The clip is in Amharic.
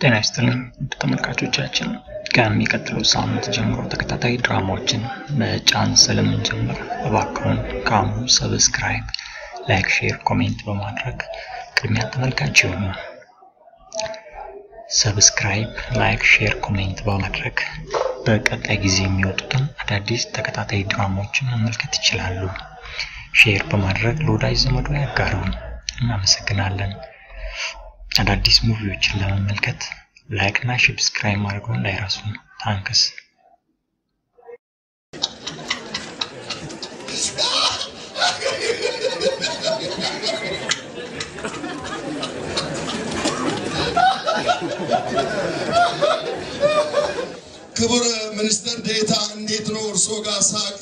ጤና ይስጥልኝ ተመልካቾቻችን ከሚቀጥለው ሳምንት ጀምሮ ተከታታይ ድራማዎችን መጫን ስለምንጀምር እባክዎን ካሁኑ ሰብስክራይብ፣ ላይክ፣ ሼር፣ ኮሜንት በማድረግ ቅድሚያ ተመልካች ይሁኑ። ሰብስክራይብ፣ ላይክ፣ ሼር፣ ኮሜንት በማድረግ በቀጣይ ጊዜ የሚወጡትን አዳዲስ ተከታታይ ድራማዎችን መመልከት ይችላሉ። ሼር በማድረግ ለወዳጅ ዘመዶ ያጋሩ። እናመሰግናለን። አዳዲስ ሙቪዎችን ለመመልከት ላይክ እና ሰብስክራይብ ማድረጉን እንዳይረሱ። ታንክስ። ክቡር ሚኒስትር ዴታ እንዴት ነው እርሶ ጋር ሳቅ?